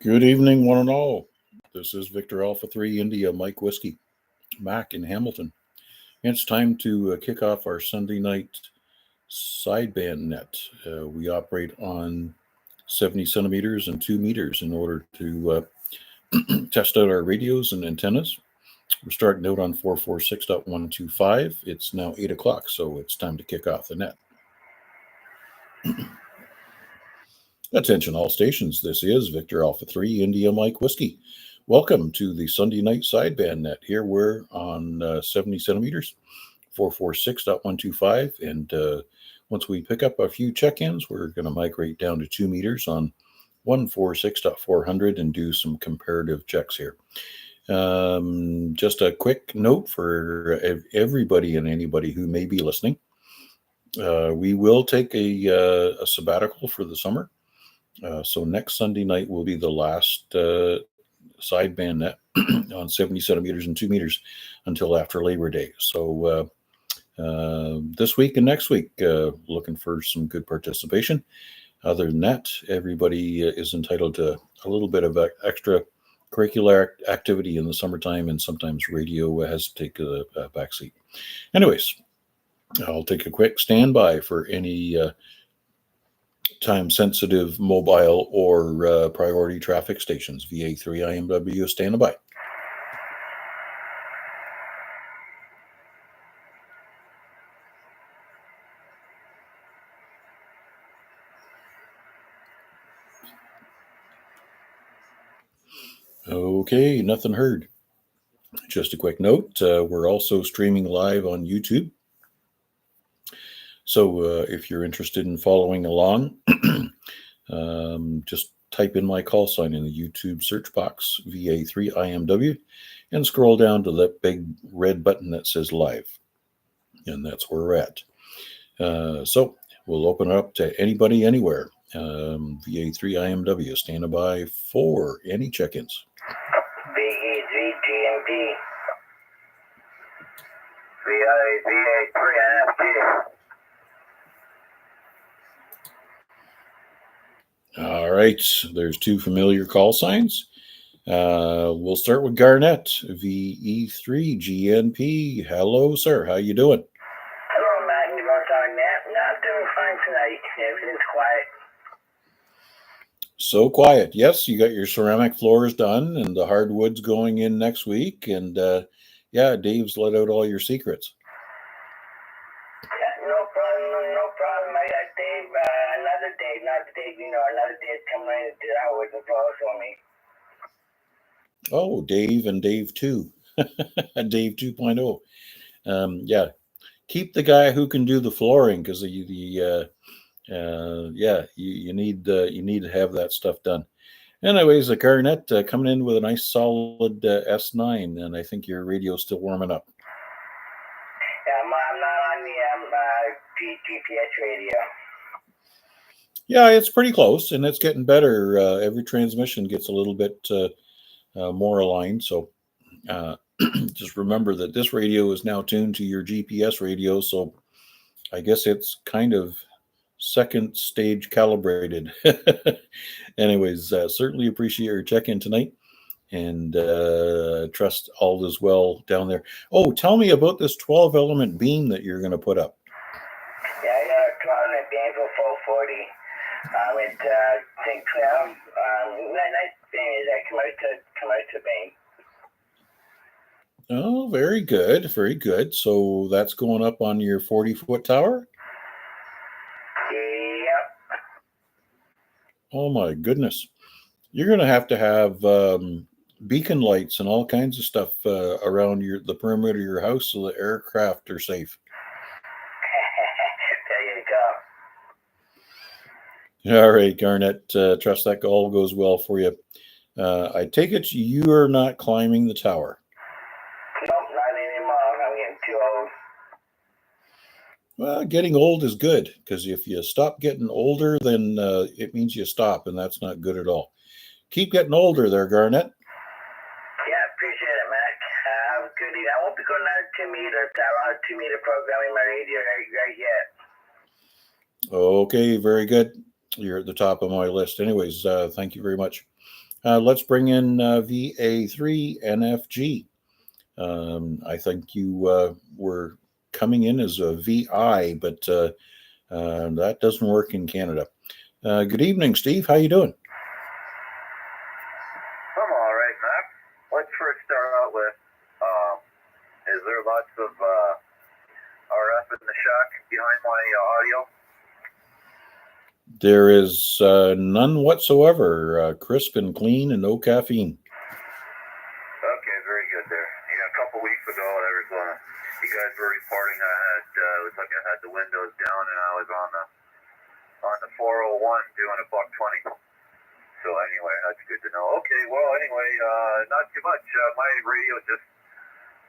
Good evening, one and all. This is Victor Alpha 3 India Mike Whiskey, Mac in Hamilton. It's time to kick off our Sunday night sideband net. We operate on 70 centimeters and 2 meters in order to test out our radios and antennas. We're starting out on 446.125. It's now 8 o'clock, so it's time to kick off the net. Attention all stations, this is Victor Alpha 3 India Mike Whiskey. Welcome to the Sunday night sideband net. Here we're on 70 centimeters, 446.125, and once we pick up a few check-ins, we're going to migrate down to 2 meters on 146.400 and do some comparative checks here. Just a quick note for everybody and anybody who may be listening. We will take a sabbatical for the summer. So next Sunday night will be the last sideband net on 70 centimeters and 2 meters until after Labor Day. So this week and next week, looking for some good participation. Other than that, everybody is entitled to a little bit of extra curricular activity in the summertime, and sometimes radio has to take a backseat. Anyways, I'll take a quick standby for any time-sensitive mobile or priority traffic stations. VA3IMW standing by. Okay, nothing heard. Just a quick note, we're also streaming live on YouTube. So if you're interested in following along, just type in my call sign in the YouTube search box, VA3IMW, and scroll down to that big red button that says live. And that's where we're at. So we'll open it up to anybody, anywhere. VA3IMW, standing by for any check-ins. VA3GMP. VA3IMP. All right, there's two familiar call signs. We'll start with Garnett, VE3GNP. Hello, sir. How you doing? Hello, Matt. You're Garnett. Not doing fine tonight. Everything's quiet. So quiet. Yes, you got your ceramic floors done and the hardwoods going in next week. And yeah, Dave's let out all your secrets. Yeah, no problem. I got Dave, another Dave, not Dave, another Dave coming in to do that with the floor for me. Oh, Dave and Dave 2. Dave 2.0. Yeah, keep the guy who can do the flooring, because you need to have that stuff done. Anyways, the Garnett coming in with a nice solid S9, and I think your radio's still warming up. Yeah, I'm not on the GPS radio. Yeah, it's pretty close, and it's getting better. Every transmission gets a little bit more aligned. So just remember that this radio is now tuned to your GPS radio. So I guess it's kind of second stage calibrated. Anyways, certainly appreciate your check-in tonight, and trust all is well down there. Oh, tell me about this 12-element beam that you're going to put up. Yeah, I got a 12-element beam for 440. With St. Clair. Nice beam is that commercial beam. Oh, very good, very good. So that's going up on your 40-foot tower? Yep. Oh my goodness. You're going to have beacon lights and all kinds of stuff around the perimeter of your house so the aircraft are safe. There you go. All right, Garnett, trust that all goes well for you. I take it you are not climbing the tower. Nope, not anymore. I'm getting too old. Well, getting old is good, because if you stop getting older, then it means you stop, and that's not good at all. Keep getting older there, Garnett. Yeah, appreciate it, Mac. Have a good evening. I won't be going on a 2-meter tower, 2-meter programming my radio right yet. Okay, very good. You're at the top of my list. Anyways, thank you very much. Let's bring in VA3NFG. I think you were coming in as a VI, but that doesn't work in Canada. Good evening, Steve. How you doing? I'm all right, Mac. Let's first start out with, is there lots of RF in the shack behind my audio? There is none whatsoever. Crisp and clean and no caffeine. Okay, very good there. Yeah, a couple weeks ago, there was you guys were reporting I had it was like I had the windows down and I was on the 401 doing a $1.20. So anyway, that's good to know. Okay, well anyway, not too much. My radio just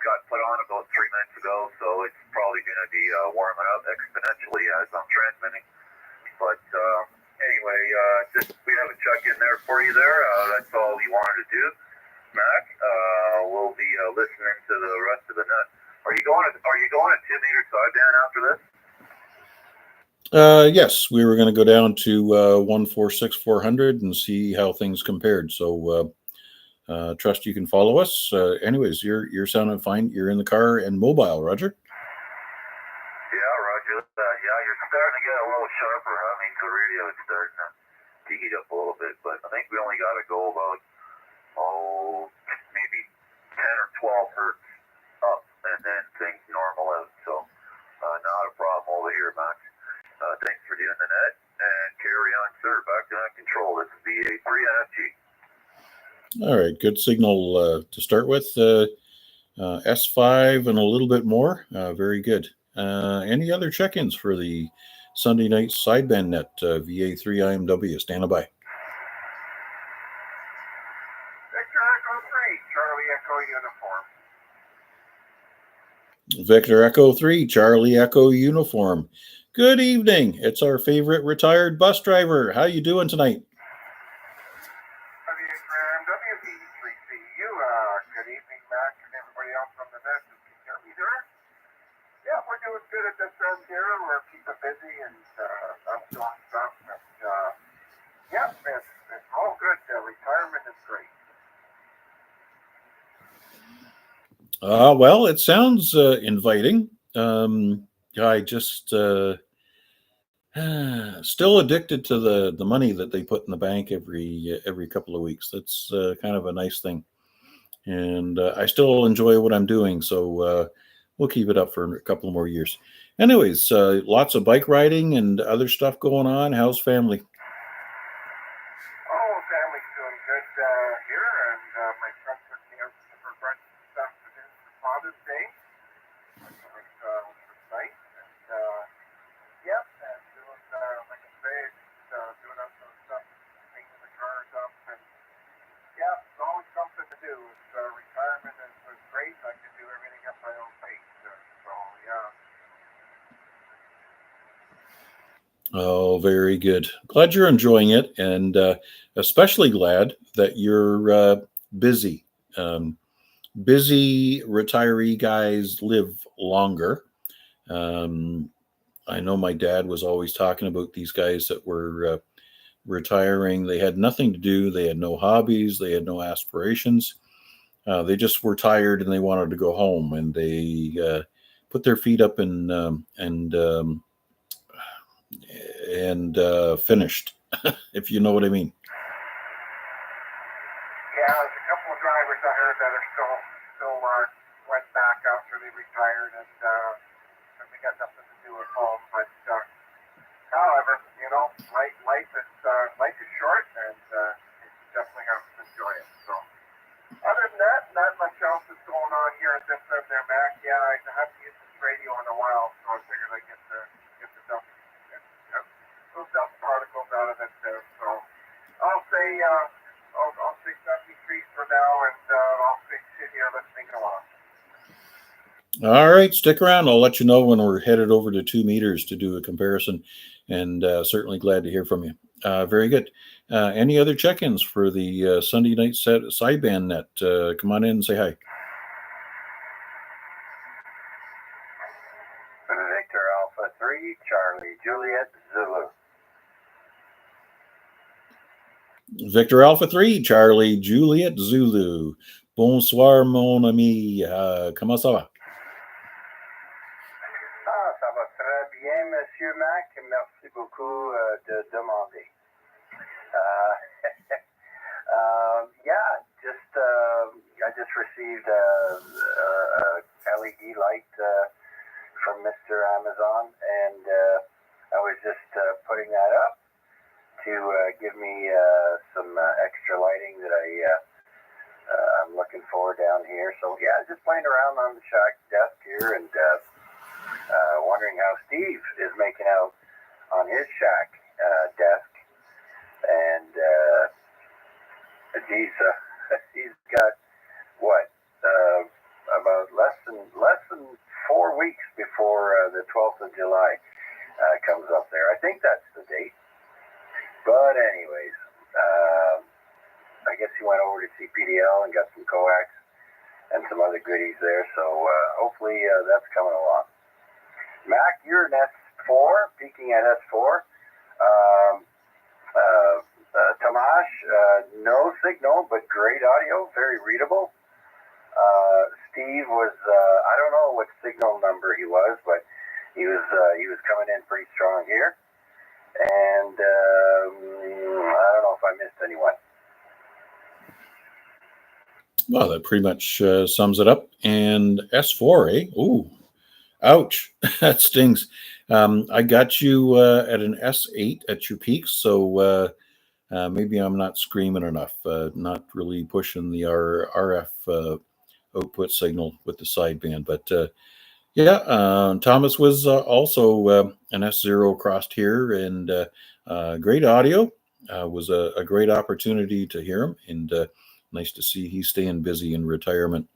got put on about 3 minutes ago, so it's probably going to be warming up exponentially as I'm transmitting. But anyway, just we have a check in there for you there. That's all we wanted to do, Mac. We'll be listening to the rest of the net. Are you going at 2 meter sideband after this? Yes, we were going to go down to 146,400 and see how things compared. So trust you can follow us. Anyways, you're sounding fine. You're in the car and mobile, Roger. Yeah, Roger. Yeah, you're starting to get a little sharper. I mean, the radio is starting to heat up a little bit, but I think we only got to go about maybe 10 or 12 hertz up, and then things normal out. So not a problem over here, Max. Thanks for doing the net, and carry on, sir. Back to that control. This is VA3NFG. All right, good signal to start with. S5 and a little bit more. Very good. Any other check-ins for the Sunday night sideband net? VA3IMW, standing by. Victor Echo 3, Charlie Echo Uniform. Victor Echo 3, Charlie Echo Uniform. Good evening. It's our favorite retired bus driver. How you doing tonight? VA3IMW VA3CU. Good evening, Mac, and everybody else on the net. Can you hear me there? Yeah, we're doing good at this end here. We're keeping busy and I'm doing stuff. And, yeah, it's all good. Retirement is great. Well, it sounds inviting. I just still addicted to the money that they put in the bank every couple of weeks. That's kind of a nice thing, and I still enjoy what I'm doing. So we'll keep it up for a couple more years. Anyways, lots of bike riding and other stuff going on. How's family? Oh, family's doing good here, and my son took me out to for brunch this afternoon for Father's Day, which was nice. And yep, and doing like I say, just doing up some stuff, cleaning the cars up, and yeah, it's always something to do. It's retirement is great. I can do everything at my own pace. So yeah. Oh, very good. Glad you're enjoying it, and especially glad that you're busy. Busy retiree guys live longer. I know my dad was always talking about these guys that were retiring. They had nothing to do. They had no hobbies. They had no aspirations. They just were tired and they wanted to go home, and they put their feet up and finished, if you know what I mean. Yeah, there's a couple of drivers I heard that are still went back after they retired, and they got nothing to do at home. But however, you know, life is short, and you definitely have to enjoy it. So, other than that, not much else is going on here at this end there, Mac. Yeah, I haven't used this radio in a while, so I figured I'd get the dust, those dust particles out of it there. So, I'll say. I'll say 73 for now, and I'll sit here listening along. All right, stick around. I'll let you know when we're headed over to 2 meters to do a comparison, and certainly glad to hear from you. Very good. Any other check-ins for the Sunday night sideband net? Come on in and say hi. Victor Alpha 3, Charlie, Juliet, Zulu. Victor Alpha 3, Charlie Juliet Zulu. Bonsoir, mon ami. Comment ça va? Ah, ça va très bien, Monsieur Mac. Merci beaucoup de demander. Yeah, I just received a LED light from Mr. Amazon, and I was just putting that up to give me some extra lighting that I'm looking for down here. So yeah, just playing around on the shack desk here, and wondering how Steve is making out on his shack desk. And he's got what about less than 4 weeks before the 12th of July comes up there. I think that's the date. But anyways, I guess he went over to CPDL and got some coax and some other goodies there. So hopefully that's coming along. Mac, you're in S4, peaking at S4. Tomash, no signal, but great audio, very readable. Steve was, I don't know what signal number he was, but he was coming in pretty strong here. And I don't know if I missed anyone. Well, that pretty much sums it up. And S4, eh? Ooh, ouch. That stings. I got you at an S8 at your peak, so maybe I'm not screaming enough, not really pushing the RF output signal with the sideband. But yeah, Thomas was also an S0 crossed here, and great audio. Was a great opportunity to hear him, and nice to see he's staying busy in retirement.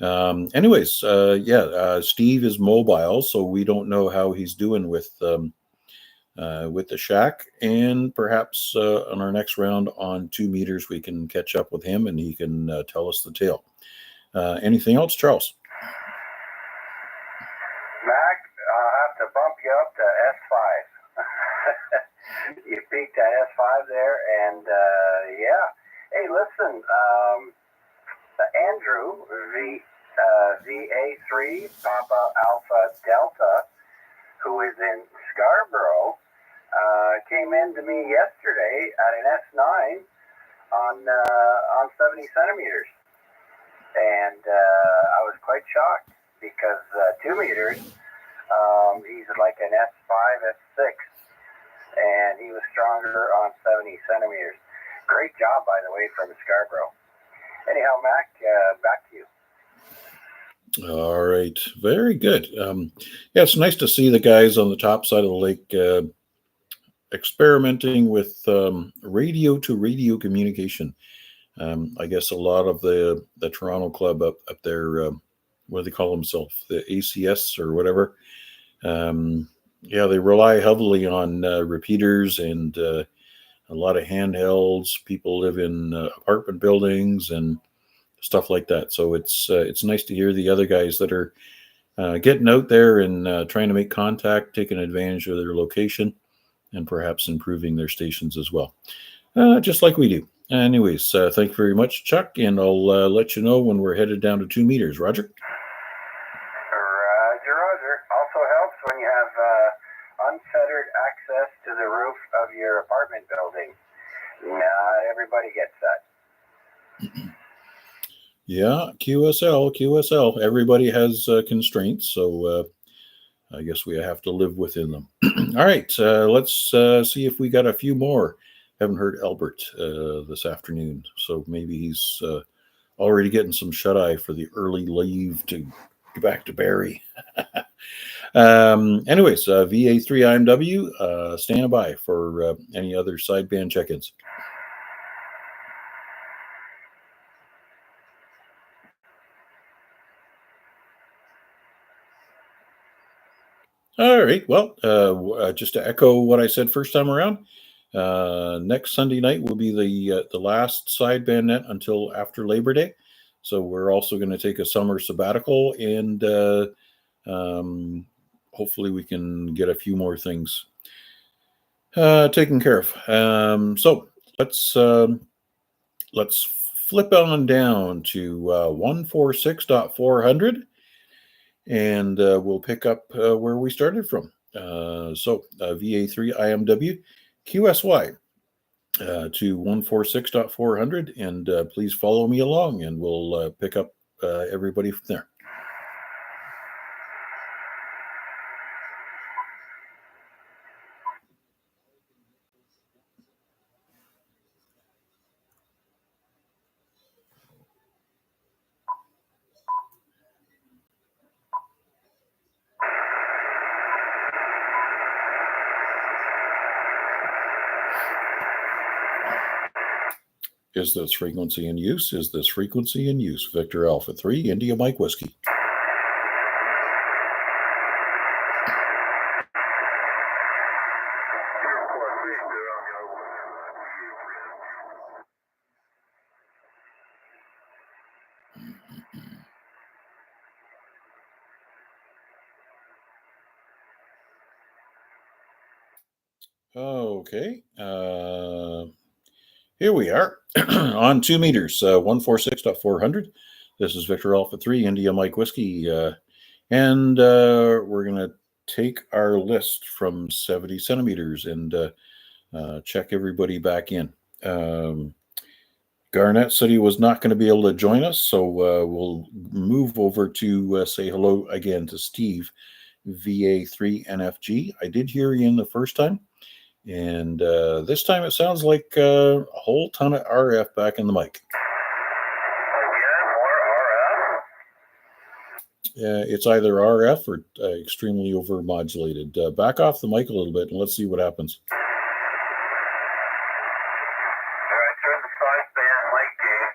Anyways, yeah, Steve is mobile, so we don't know how he's doing with the shack, and perhaps on our next round on 2 meters, we can catch up with him and he can tell us the tale. Anything else, Charles? Mac, I'll have to bump you up to S5. You peaked at S5 there, and yeah. Hey, listen, Andrew, VA3 Papa Alpha Delta, who is in Scarborough, came in to me yesterday at an S9 on 70 centimeters, and I was quite shocked because 2 meters, he's like an S5, S6, and he was stronger on 70 centimeters. Great job, by the way, from Scarborough. Anyhow, Mac, back to you. All right, very good. Yeah, it's nice to see the guys on the top side of the lake experimenting with radio to radio communication. I guess a lot of the Toronto club up there, what do they call themselves, the ACS or whatever. Yeah, they rely heavily on repeaters and a lot of handhelds. People live in apartment buildings and stuff like that. So it's nice to hear the other guys that are getting out there and trying to make contact, taking advantage of their location, and perhaps improving their stations as well, just like we do. Anyways, thank you very much, Chuck, and I'll let you know when we're headed down to 2 meters. Roger? Roger. Also helps when you have unfettered access to the roof of your apartment building. Not everybody gets that. Yeah, QSL. Everybody has constraints, so I guess we have to live within them. All right, let's see if we got a few more. Haven't heard Albert this afternoon, so maybe he's already getting some shut-eye for the early leave to get back to Barrie. Anyways, VA3IMW, stand by for any other sideband check-ins. All right. Well, just to echo what I said first time around, next Sunday night will be the last sideband net until after Labor Day. So we're also going to take a summer sabbatical, and hopefully we can get a few more things taken care of. So let's flip on down to 146.400, and we'll pick up where we started from. VA3IMW QSY to 146.400, and please follow me along, and we'll pick up everybody from there. Is this frequency in use? Is this frequency in use? Victor Alpha 3, India Mike Whiskey. Okay. Here we are on 2 meters, 146.400. This is Victor Alpha 3, India Mike Whiskey. And we're going to take our list from 70 centimeters and check everybody back in. Garnett said he was not going to be able to join us, so we'll move over to say hello again to Steve, VA3NFG. I did hear you in the first time. And this time it sounds like a whole ton of RF back in the mic. Again, more RF? It's either RF or extremely overmodulated. Back off the mic a little bit and let's see what happens. All right, turn the sideband mic gain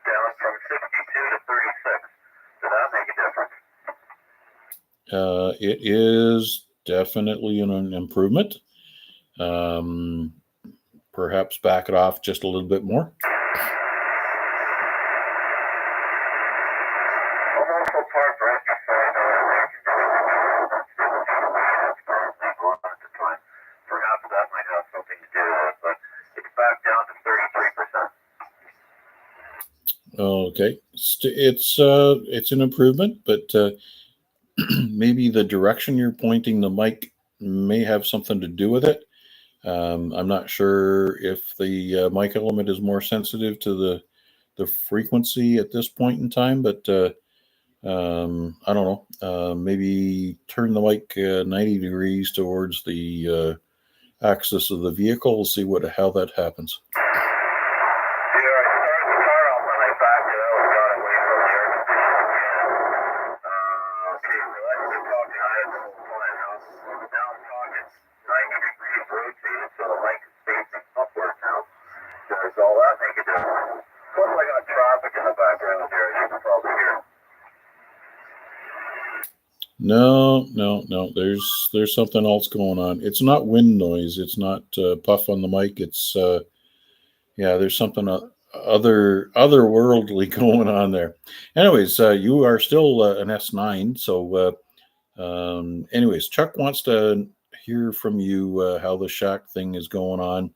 down from 62 to 36. Does that make a difference? It is definitely an improvement. Perhaps back it off just a little bit more. Almost apart for exercise. Perhaps that might have something to do with it, but it's back down to 33%. Okay, it's an improvement, but maybe the direction you're pointing the mic may have something to do with it. I'm not sure if the mic element is more sensitive to the frequency at this point in time, but I don't know. Maybe turn the mic 90 degrees towards the axis of the vehicle. We'll see how that happens. No. There's something else going on. It's not wind noise. It's not puff on the mic. It's there's something otherworldly going on there. Anyways, you are still an S9. So, anyways, Chuck wants to hear from you how the shack thing is going on.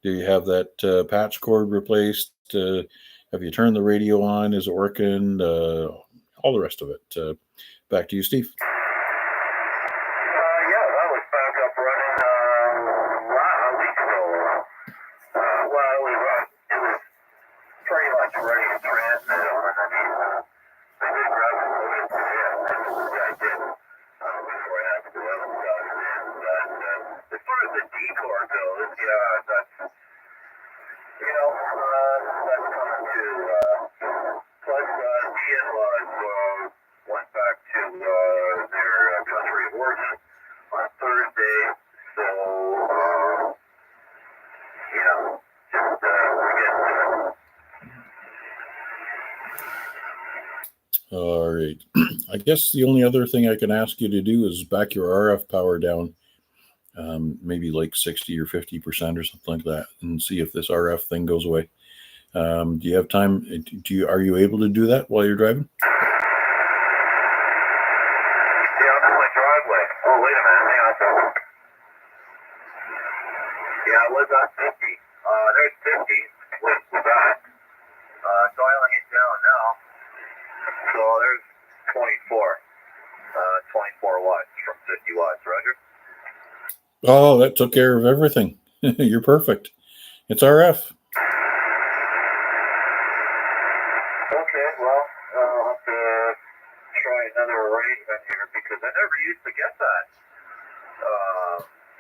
Do you have that patch cord replaced? Have you turned the radio on? Is it working? All the rest of it. Back to you, Steve. Yeah, that was back up running a week ago. It was pretty much ready to transmit on. I mean, I did grab it loaded today. I did before I had to go out and stuff. And as far as the decor goes, that's that's coming to. Plus, the in-laws went back to their country of origin on Thursday, so just we're getting to it. All right. I guess the only other thing I can ask you to do is back your RF power down, maybe like 60 or 50% or something like that, and see if this RF thing goes away. Do you have time? Are you able to do that while you're driving? Yeah, I'm in my driveway. Oh, wait a minute. Hang on a second. Yeah, I was on 50. There's 50 Oh, that took care of everything. You're perfect. It's RF. Okay, well, I'll have to try another arrangement here because I never used to get that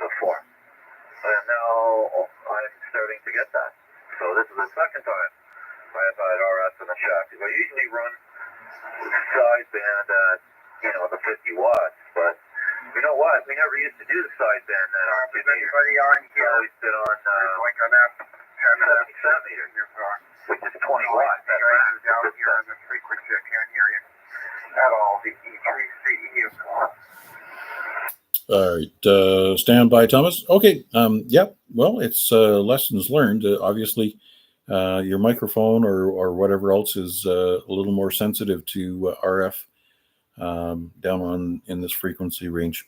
before. And now I'm starting to get that. So this is the second time I've had RF in the shack. I usually run sideband at, the 50 watts, but you know what? We never used to do the sideband at RF. Anybody on We here? always did on Like on that 70 centimeters, which is 20 watts. That's max. down here on the frequency, I can't hear you at all. The E3CEU. All right, stand by, Thomas. Okay. Yep. Well, it's lessons learned. Obviously, your microphone or whatever else is a little more sensitive to RF down in this frequency range.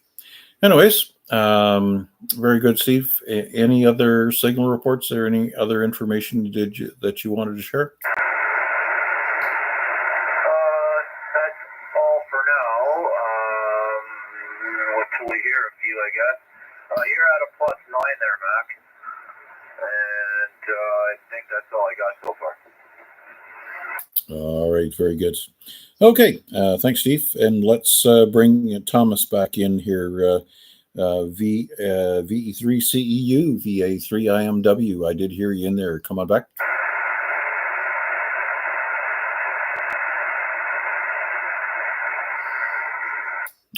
Anyways, very good, Steve. Any other signal reports or any other information that you wanted to share? That's all for now. Until we hear a few, I guess. You're at a +9 there, Mac. And I think that's all I got so far. All right, very good. Okay, thanks, Steve. And let's bring Thomas back in here. VE3CEU, VA3IMW. I did hear you in there. Come on back.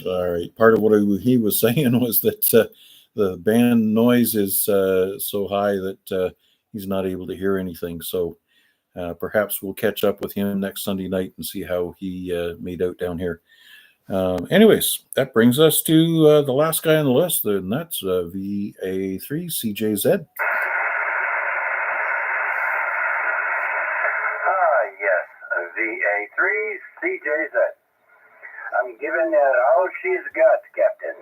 All right. Part of what he was saying was that the band noise is so high that he's not able to hear anything. So perhaps we'll catch up with him next Sunday night and see how he made out down here. Anyways, that brings us to the last guy on the list, and that's VA3CJZ. Yes, VA3CJZ. I'm giving it all she's got, Captain.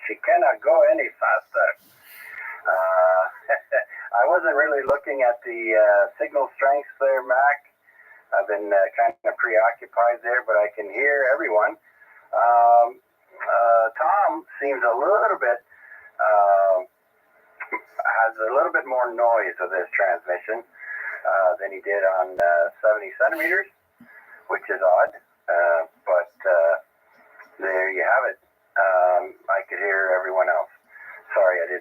She cannot go any faster. I wasn't really looking at the signal strengths there, Mac. I've been kind of preoccupied there, but I can hear everyone. Tom seems a little bit, has a little bit more noise of this transmission than he did on 70 centimeters, which is odd. But there you have it. I could hear everyone else. Sorry, I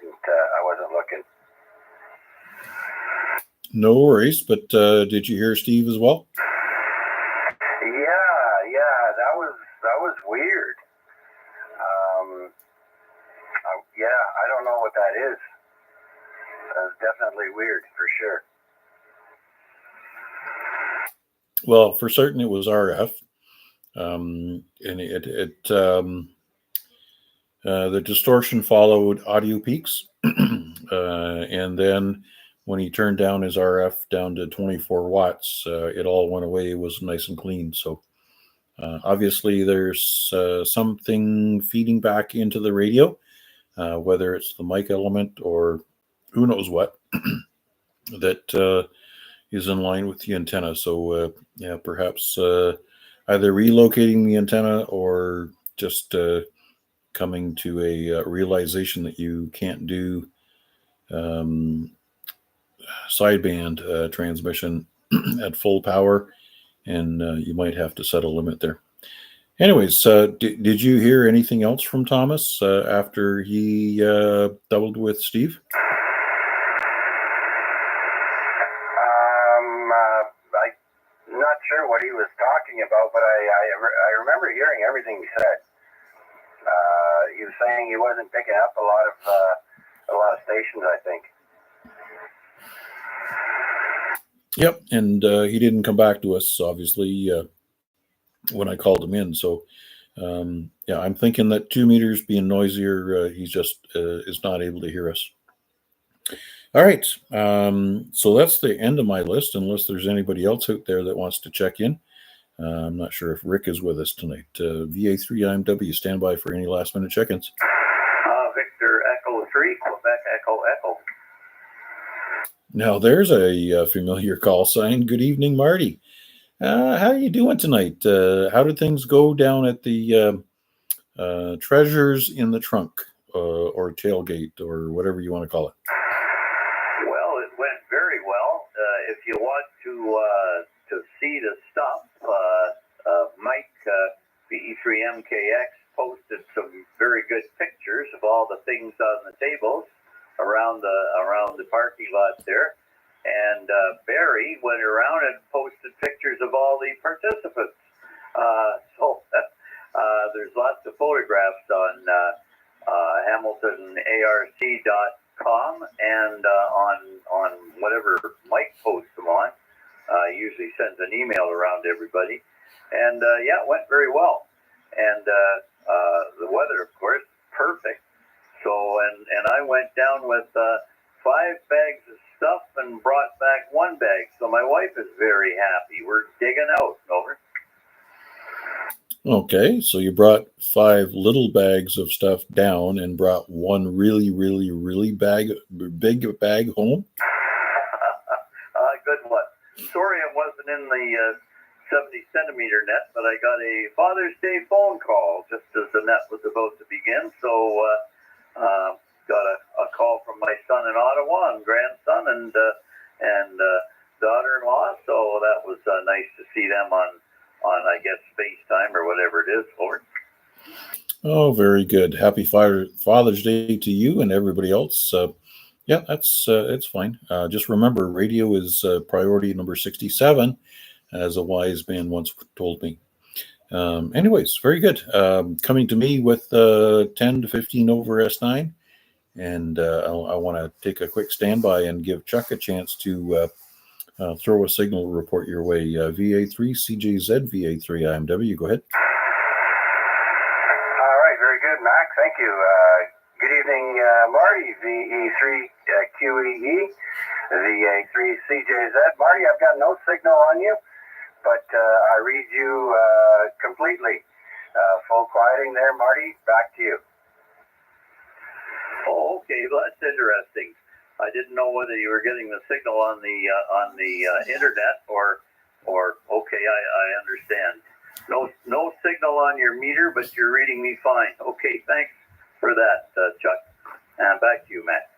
wasn't looking. No worries, but did you hear Steve as well? Yeah, that was weird. I don't know what that is. That's definitely weird for sure. Well, for certain it was RF, and the distortion followed audio peaks, and then when he turned down his RF down to 24 watts, it all went away. It was nice and clean. So obviously there's something feeding back into the radio, whether it's the mic element or who knows what, that is in line with the antenna. So perhaps either relocating the antenna or just coming to a realization that you can't do sideband transmission at full power, and you might have to set a limit there. Anyways, did you hear anything else from Thomas after he doubled with Steve? I'm not sure what he was talking about, but I remember hearing everything he said. He was saying he wasn't picking up a lot of stations, I think. Yep, and he didn't come back to us, obviously, when I called him in. So, I'm thinking that 2 meters being noisier, he just is not able to hear us. All right, so that's the end of my list, unless there's anybody else out there that wants to check in. I'm not sure if Rick is with us tonight. VA3IMW, stand by for any last-minute check-ins. Victor Echo 3, Quebec Echo Echo. Now, there's a familiar call sign. Good evening, Marty. How are you doing tonight? How did things go down at the Treasures in the Trunk? or tailgate or whatever you want to call it? Well, it went very well. If you want to see the stuff, Mike VA3MKX posted some very good pictures of all the things on the tables around the parking lot there, and Barry went around and posted pictures of all the participants. So there's lots of photographs on HamiltonARC.com and on whatever Mike posts them on. Usually sends an email around to everybody, and yeah, it went very well. And the weather, of course, perfect. So and I went down with 5 bags of stuff and brought back 1 bag. So my wife is very happy. We're digging out. Over. Okay, so you brought 5 little bags of stuff down and brought 1 really, really, really big bag home? Good one. Sorry I wasn't in the 70-centimeter net, but I got a Father's Day phone call just as the net was about to begin. So got a call from my son in Ottawa and grandson and daughter-in-law. So that was nice to see them on I guess FaceTime or whatever it is. Over. Oh, very good. Happy Father's Day to you and everybody else. Yeah, that's it's fine. Just remember, radio is priority number 67, as a wise man once told me. Anyways, very good. Coming to me with 10 to 15 over S9, and I want to take a quick standby and give Chuck a chance to throw a signal report your way. VA3CJZ, VA3IMW, go ahead. All right, very good, Mac. Thank you. Good evening, Marty, VE3QEE, VA3CJZ. Marty, I've got no signal on you, but I read you completely. Full quieting there, Marty. Back to you. Oh, okay. Well, that's interesting. I didn't know whether you were getting the signal on the internet or okay, I understand. No signal on your meter, but you're reading me fine. Okay, thanks for that, Chuck. And back to you, Matt.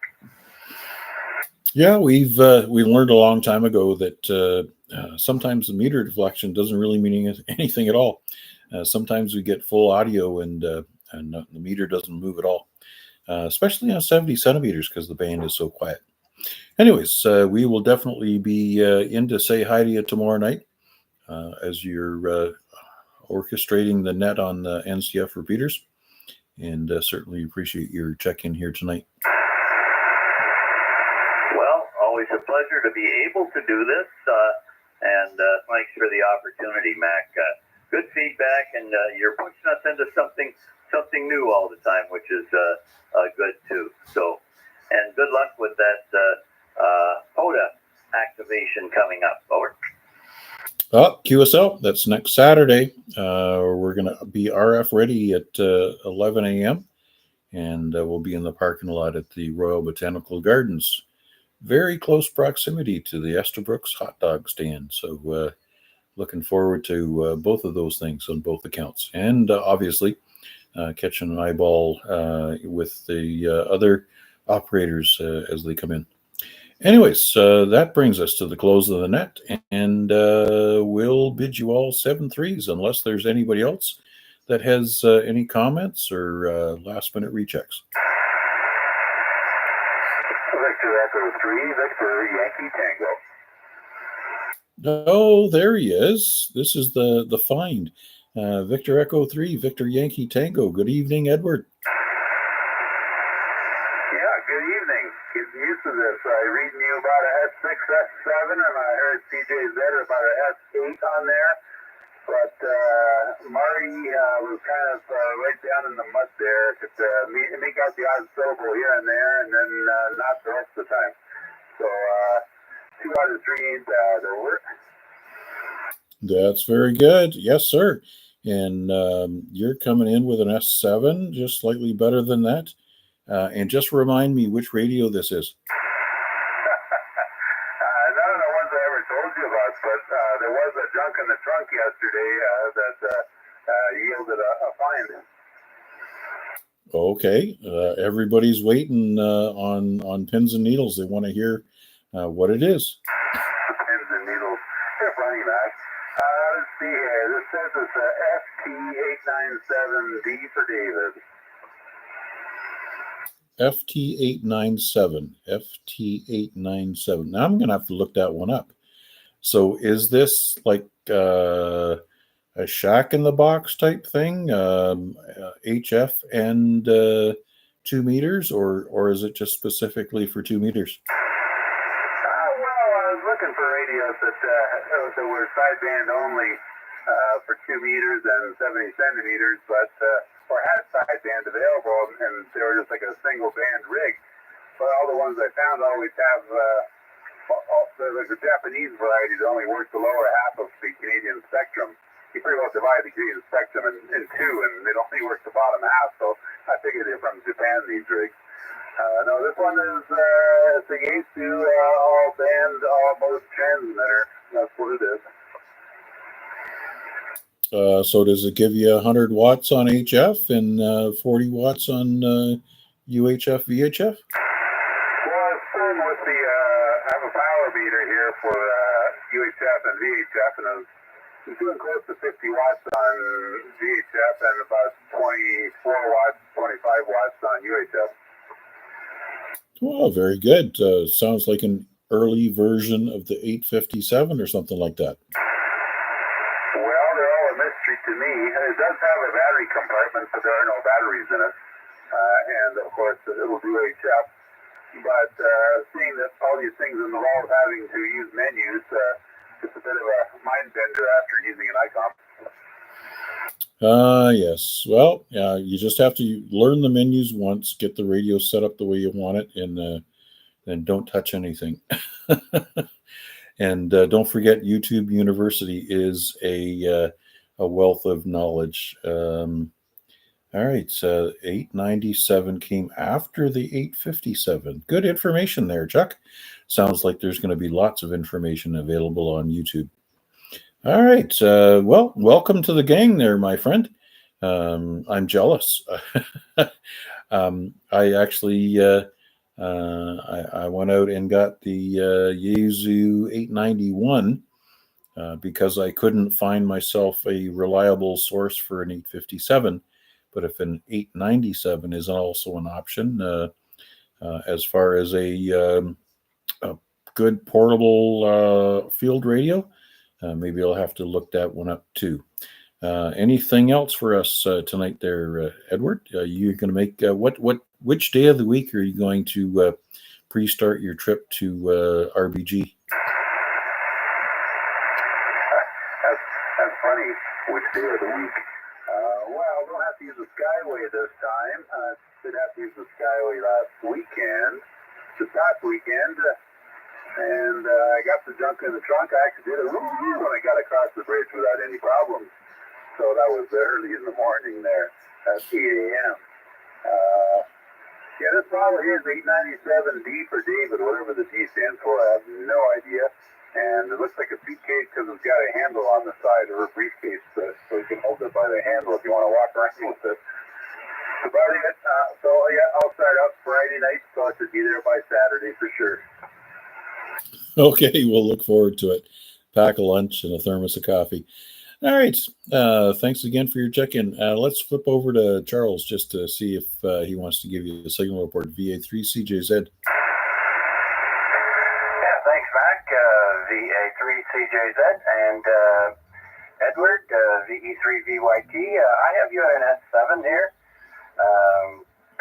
Yeah, we learned a long time ago that sometimes the meter deflection doesn't really mean anything at all. Sometimes we get full audio and the meter doesn't move at all, especially on 70 centimeters because the band is so quiet. Anyways, we will definitely be in to say hi to you tomorrow night as you're orchestrating the net on the NCF repeaters, and certainly appreciate your check-in here tonight. Well, always a pleasure to be able to do this, and thanks for the opportunity, Mac. Good feedback, and you're pushing us into something new all the time, which is good too. So, and good luck with that POTA activation coming up. Over. QSL, that's next Saturday. We're going to be RF ready at 11 a.m. and we'll be in the parking lot at the Royal Botanical Gardens. Very close proximity to the Estabrooks hot dog stand. So looking forward to both of those things on both accounts. And obviously catching an eyeball with the other operators as they come in. Anyways, that brings us to the close of the net, and we'll bid you all 7-3s unless there's anybody else that has any comments or last-minute rechecks. Victor Echo 3, Victor Yankee Tango. Oh, there he is. This is the find. Victor Echo 3, Victor Yankee Tango. Good evening, Edward. Yeah, good evening. Getting used to this. I reading you about a S6, S7, and I heard CJZ about a S8 on there. But Marty was kind of right down in the mud there. Could make out the odd syllable here and there, and then not the rest of the time. So 2 out of 3 there were. That's very good. Yes, sir. And you're coming in with an S7, just slightly better than that. And just remind me which radio this is. None of the ones I ever told you about, but there was a junk in the trunk yesterday that yielded a find. Okay, everybody's waiting on pins and needles. They want to hear what it is. Pins and needles. They're funny, Mac. Let's see here. This says it's a FT897D for David. FT897. FT897. Now I'm going to have to look that one up. So is this like a shack in the box type thing, HF and 2 meters, or is it just specifically for 2 meters? Well, I was looking for radios that were sideband only for 2 meters and 70 centimeters, but or had sideband available, and they were just like a single band rig. But all the ones I found always have the Japanese variety that only works the lower half of the Canadian spectrum. You pretty well divide the Canadian spectrum in two, and they only work the bottom half. So I figured they're from Japan, these rigs. No, this one is it's a Yaesu all band, all mode transmitter. That's what it is. So does it give you 100 watts on HF and 40 watts on UHF-VHF? Well, it's fun with the, I have a power meter here for UHF and VHF, and I'm doing close to 50 watts on VHF and about 24 watts, 25 watts on UHF. Oh, very good. Sounds like an early version of the 857 or something like that. Well, they're all a mystery to me. It does have a battery compartment, but there are no batteries in it. And, of course, it'll do HF. But seeing that all these things involve having to use menus, it's a bit of a mind bender after using an icon. Yes. Well, you just have to learn the menus once, get the radio set up the way you want it, and then don't touch anything. And don't forget, YouTube University is a wealth of knowledge. All right, so 897 came after the 857. Good information there, Chuck. Sounds like there's going to be lots of information available on YouTube. All right, well, welcome to the gang there, my friend. I'm jealous. I actually I went out and got the Yaesu 891 because I couldn't find myself a reliable source for an 857. But if an 897 is also an option, as far as a good portable field radio, maybe I'll have to look that one up too. Anything else for us tonight there, Edward? You're going to make which day of the week are you going to pre-start your trip to RBG? That's funny. Which day of the week? Well, don't have to use the Skyway this time. Did have to use the Skyway this past weekend, and I got the junk in the trunk. I actually did it when I got across the bridge without any problems. So that was early in the morning there at 8 a.m. Yeah, this model here is 897D for David, whatever the D stands for. I have no idea. And it looks like a suitcase because it's got a handle on the side, or a briefcase, so you can hold it by the handle if you want to walk around with it. That's about it. So yeah, I'll start up Friday night, so I should be there by Saturday for sure. Okay, we'll look forward to it. Pack a lunch and a thermos of coffee. All right. Thanks again for your check-in. Let's flip over to Charles just to see if he wants to give you a signal report. VA3CJZ. Thanks, Mac. VA3CJZ and Edward, VE3VYT. I have you at an S7 here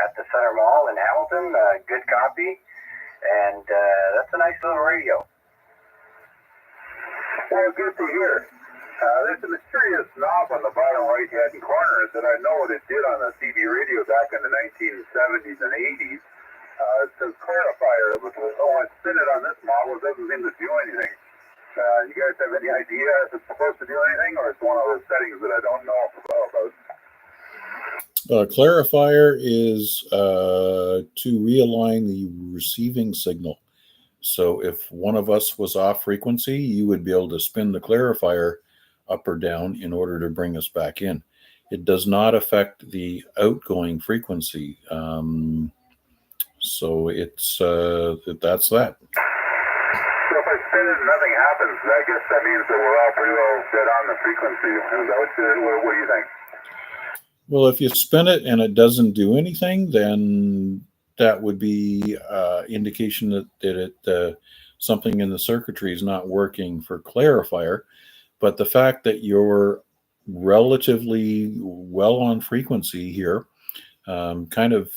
at the Center Mall in Hamilton. Good copy. And that's a nice little radio. Well, good to hear. There's a mysterious knob on the bottom right-hand corner that I know what it did on the CB radio back in the 1970s and 80s. It says clarifier, but when I spin it on this model, it doesn't seem to do anything. You guys have any idea if it's supposed to do anything, or it's one of those settings that I don't know about? Clarifier is to realign the receiving signal. So if one of us was off frequency, you would be able to spin the clarifier up or down in order to bring us back in. it does not affect the outgoing frequency. So it's that's that. So if I spin it and nothing happens, I guess that means that we're all pretty well dead on the frequency. Is that what do you think? Well, if you spin it and it doesn't do anything, then that would be indication that something in the circuitry is not working for clarifier. But the fact that you're relatively well on frequency here kind of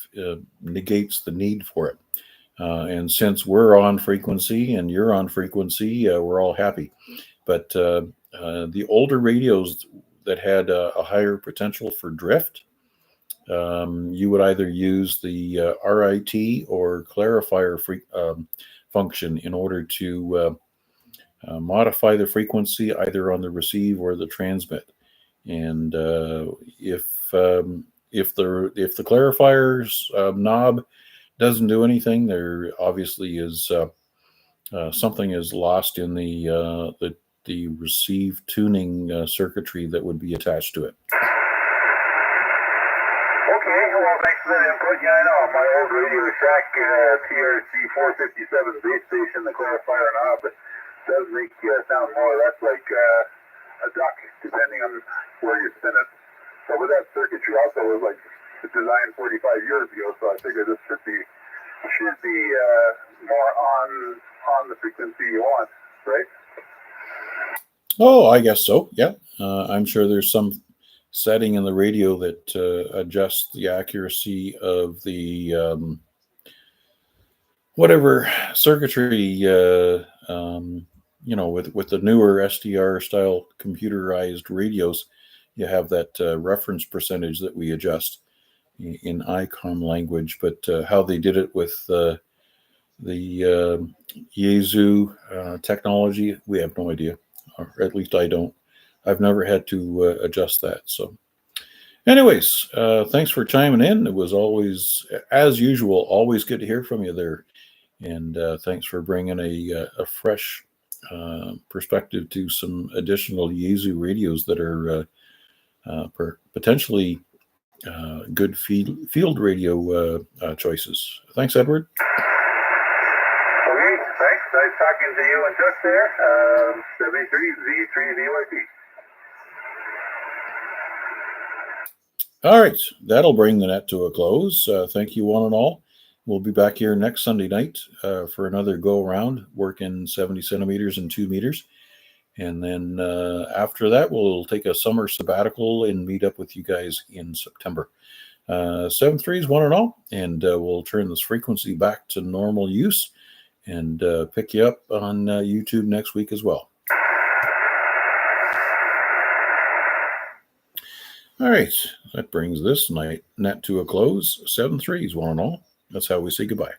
negates the need for it. And since we're on frequency and you're on frequency, we're all happy. But the older radios that had a higher potential for drift, you would either use the RIT or clarifier function in order to modify the frequency either on the receive or the transmit. And if the clarifier's knob doesn't do anything, there obviously is something is lost in the receive tuning circuitry that would be attached to it. Okay, well, thanks for that input. Yeah, I know. My old Radio Shack TRC 457 base station, the clarifier knob, does make sound more or less like a duck, depending on where you spin it. So with that circuitry also was like designed 45 years ago, so I figured this should be more on the frequency you want, right? Oh, I guess so. Yeah, I'm sure there's some setting in the radio that adjusts the accuracy of the whatever circuitry. With the newer SDR style computerized radios, you have that reference percentage that we adjust in ICOM language. But how they did it with the Yaesu technology, we have no idea, or at least I don't. I've never had to adjust that. So anyways, thanks for chiming in. It was always, as usual, always good to hear from you there. And thanks for bringing a fresh perspective to some additional Yaesu radios that are potentially good field radio choices. Thanks, Edward. Okay, thanks. Nice talking to you and Chuck there. 73 VA3IMW. All right, that'll bring the net to a close. Thank you, one and all. We'll be back here next Sunday night for another go around, working 70 centimeters and 2 meters. And then after that, we'll take a summer sabbatical and meet up with you guys in September. 7.3s, one and all. And we'll turn this frequency back to normal use and pick you up on YouTube next week as well. All right, that brings this net to a close. 7.3s, one and all. That's how we say goodbye.